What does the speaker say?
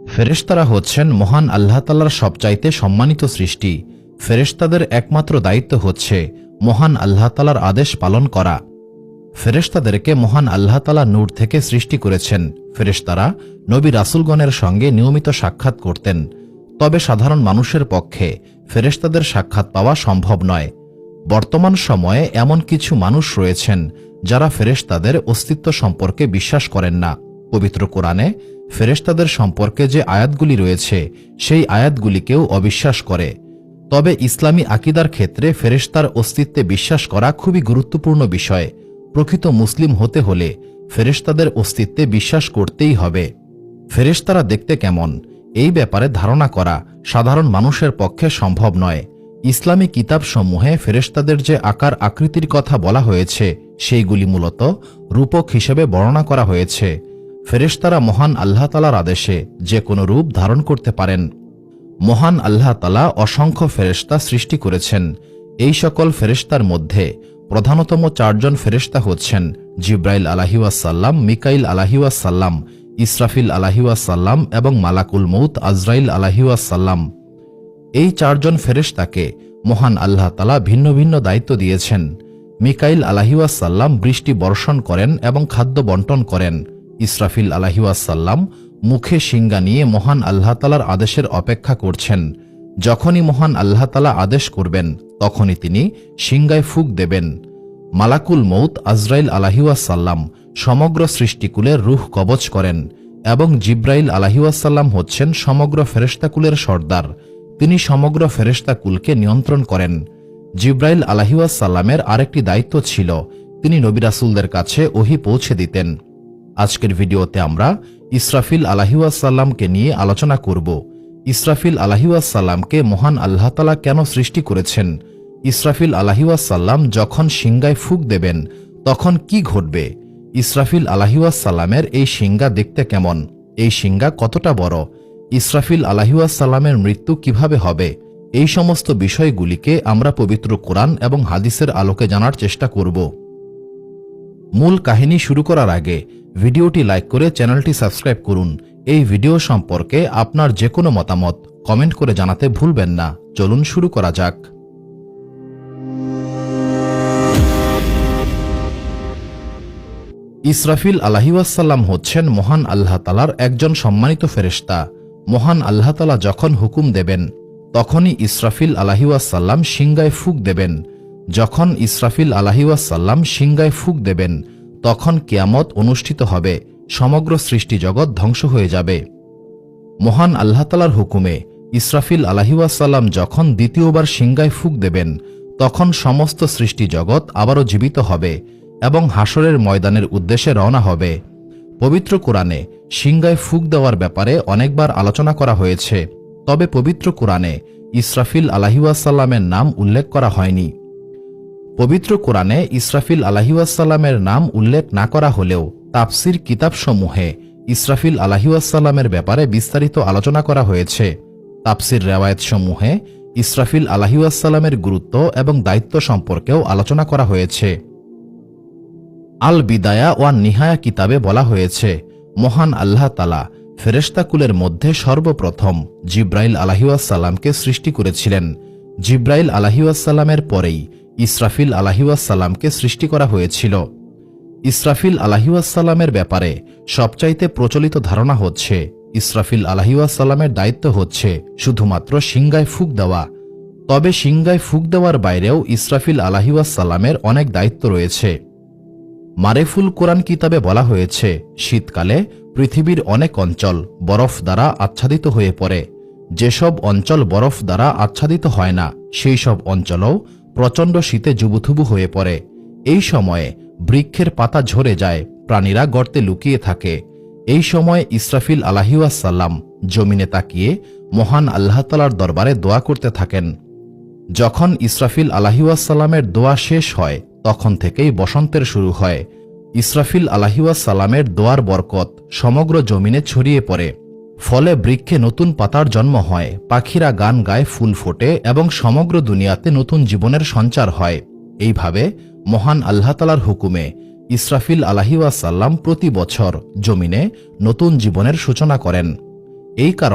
ফেরেশতারা হচ্ছেন মহান আল্লাহ তাআলার সবচাইতে সম্মানিত সৃষ্টি। ফেরেশতাদের একমাত্র দায়িত্ব হচ্ছে মহান আল্লাহ তাআলার আদেশ পালন করা। ফেরেশতাদেরকে মহান আল্লাহ তাআলা নূর থেকে সৃষ্টি করেছেন। ফেরেশতারা নবী রাসূলগণের সঙ্গে নিয়মিত সাক্ষাৎ করতেন। তবে সাধারণ মানুষের পক্ষে ফেরেশতাদের সাক্ষাৎ পাওয়া সম্ভব নয়। বর্তমান সময়ে এমন কিছু মানুষ রয়েছেন যারা ফেরেশতাদের অস্তিত্ব সম্পর্কে বিশ্বাস করেন না। পবিত্র কোরআনে ফেরেশতাদের সম্পর্কে যে আয়াতগুলি রয়েছে সেই আয়াতগুলিকেও অবিশ্বাস করে। তবে ইসলামী আকিদার ক্ষেত্রে ফেরেশতার অস্তিত্বে বিশ্বাস করা খুবই গুরুত্বপূর্ণ বিষয়। প্রকৃত মুসলিম হতে হলে ফেরেশতাদের অস্তিত্বে বিশ্বাস করতেই হবে। ফেরেশতারা দেখতে কেমন এই ব্যাপারে ধারণা করা সাধারণ মানুষের পক্ষে সম্ভব নয়। ইসলামী কিতাবসমূহে ফেরেশতাদের যে আকার আকৃতির কথা বলা হয়েছে সেইগুলি মূলত রূপক হিসেবে বর্ণনা করা হয়েছে। ফেরেশতারা মহান আল্লাহ তাআলার আদেশে যে কোনো রূপ ধারণ করতে পারেন। মহান আল্লাহ তাআলা অসংখ্য ফেরেশতা সৃষ্টি করেছেন। এই সকল ফেরেশতার মধ্যে প্রধানতম চারজন ফেরেশতা হচ্ছেন জিব্রাইল আলাইহিসসালাম, মিকাইল আলাইহিসসালাম, ইসরাফিল আলাইহিসসালাম এবং মালাকুল মউত আজরাইল আলাইহিসসালাম। এই চারজন ফেরেশতাকে মহান আল্লাহ তাআলা ভিন্ন ভিন্ন দায়িত্ব দিয়েছেন। মিকাইল আলাইহিসসালাম বৃষ্টি বর্ষণ করেন এবং খাদ্য বন্টন করেন। ইসরাফিল আলাইহিসসালাম মুখে শিঙ্গা নিয়ে মহান আল্লাহ তাআলার আদেশের অপেক্ষা করছেন। যখনই মহান আল্লাহ তাআলা আদেশ করবেন তখনই তিনি শিঙ্গায় ফুঁক দেবেন। মালাকুল মউত আজরাইল আলাইহিসসালাম সমগ্র সৃষ্টিকুলের রূহ কবজ করেন এবং জিব্রাইল আলাইহিসসালাম হচ্ছেন সমগ্র ফেরেশতাকুলের সর্দার। তিনি সমগ্র ফেরেশতাকুলকে নিয়ন্ত্রণ করেন। জিব্রাইল আলাইহিসসালামের আরেকটি দায়িত্ব ছিল, তিনি নবী রাসূলদের কাছে ওহী পৌঁছে দিতেন। আজকের ভিডিওতে আমরা ইসরাফিল আলাইহিসসালামকে নিয়ে আলোচনা করব। ইসরাফিল আলাইহিসসালামকে মহান আল্লাহ তাআলা কেন সৃষ্টি করেছেন? ইসরাফিল আলাইহিসসালাম যখন শিঙ্গায় ফুঁক দেবেন তখন কি ঘটবে? ইসরাফিল আলাইহিসসালামের এই শিঙ্গা দেখতে কেমন? এই শিঙ্গা কতটা বড়? ইসরাফিল আলাইহিসসালামের মৃত্যু কিভাবে হবে? এই সমস্ত বিষয়গুলিকে আমরা পবিত্র কোরআন এবং হাদিসের আলোকে জানার চেষ্টা করব। মূল কাহিনী শুরু করার আগে ভিডিওটি লাইক করে চ্যানেলটি সাবস্ক্রাইব করুন। এই ভিডিও সম্পর্কে আপনার যে কোনো মতামত কমেন্ট করে জানাতে ভুলবেন না। চলুন শুরু করা যাক। ইসরাফিল আলাইহিসসালাম হচ্ছেন মহান আল্লাহ তাআলার একজন সম্মানিত ফেরেশতা। মহান আল্লাহ তাআলা যখন হুকুম দেবেন তখনই ইসরাফিল আলাইহিসসালাম শিঙ্গায় ফুঁক দেবেন। যখন ইসরাফিল আলাইহিসসালাম শিঙ্গায় ফুঁক দেবেন তখন কিয়ামত অনুষ্ঠিত হবে, সমগ্র সৃষ্টি জগৎ ধ্বংস হয়ে যাবে। মহান আল্লাহ তাআলার হুকুমে ইসরাফিল আলাইহিসসালাম যখন দ্বিতীয়বার শিঙ্গায় ফুঁক দেবেন তখন সমস্ত সৃষ্টি জগৎ আবারও জীবিত হবে এবং হাসরের ময়দানের উদ্দেশ্যে রওনা হবে। পবিত্র কোরআনে শিঙ্গায় ফুঁক দেওয়ার ব্যাপারে অনেকবার আলোচনা করা হয়েছে, তবে পবিত্র কোরআনে ইসরাফিল আলাইহিসসালামের নাম উল্লেখ করা হয়নি। পবিত্র কোরআনে ইসরাফিল আলাইহিসসালামের নাম উল্লেখ না করা হলেও তাফসির কিতাবসমূহে ইসরাফিল আলাইহিসসালামের ব্যাপারে বিস্তারিত আলোচনা করা হয়েছে। তাফসির রেওয়ায়েতসমূহে ইসরাফিল আলাইহিসসালামের গুরুত্ব এবং দায়িত্ব সম্পর্কেও আলোচনা করা হয়েছে। আল বিদায়া ওয়ান নিহায়া কিতাবে বলা হয়েছে, মহান আল্লাহ তাআলা ফেরেশতাকুলের মধ্যে সর্বপ্রথম জিব্রাইল আলাইহিসসালামকে সৃষ্টি করেছিলেন। জিব্রাইল আলাইহিসসালামের পরেই ইসরাফিল আলাইহিসসালামকে সৃষ্টি করা হয়েছিল। ইসরাফিল আলাইহিসসালামের ব্যাপারে সবচাইতে প্রচলিত ধারণা হচ্ছে ইসরাফিল আলাইহিসসালামের দায়িত্ব হচ্ছে শুধুমাত্র শিঙ্গায় ফুঁক দেওয়া। তবে শিঙ্গায় ফুঁক দেওয়ার বাইরেও ইসরাফিল আলাইহিসসালামের অনেক দায়িত্ব রয়েছে। মারেফুল কোরআন কিতাবে বলা হয়েছে, শীতকালে পৃথিবীর অনেক অঞ্চল বরফ দ্বারা আচ্ছাদিত হয়ে পড়ে। যেসব অঞ্চল বরফ দ্বারা আচ্ছাদিত হয় না সেই সব অঞ্চলও প্রচণ্ড শীতে জুবুথুবু হয়ে পড়ে। এই সময়ে বৃক্ষের পাতা ঝরে যায়, প্রাণীরা গর্তে লুকিয়ে থাকে। এই সময় ইসরাফিল আলাইহিসসালাম জমিনে তাকিয়ে মহান আল্লাহ তাআলার দরবারে দোয়া করতে থাকেন। যখন ইসরাফিল আলাইহিসসালামের দোয়া শেষ হয় তখন থেকেই বসন্তের শুরু হয়। ইসরাফিল আলাইহিসসালামের দোয়ার বরকত সমগ্র জমিনে ছড়িয়ে পড়ে। ফলে বৃক্ষে নতুন পাতার জন্ম হয়, পাখিরা গান গায়, ফুল ফোটে এবং সমগ্র দুনিয়াতে নতুন জীবনের সঞ্চার হয়। এইভাবে মহান আল্লাহ তাআলার হুকুমে ইসরাফিল আলাইহিসসালাম প্রতি বছর জমিনে নতুন জীবনের সূচনা করেন। এই কারণে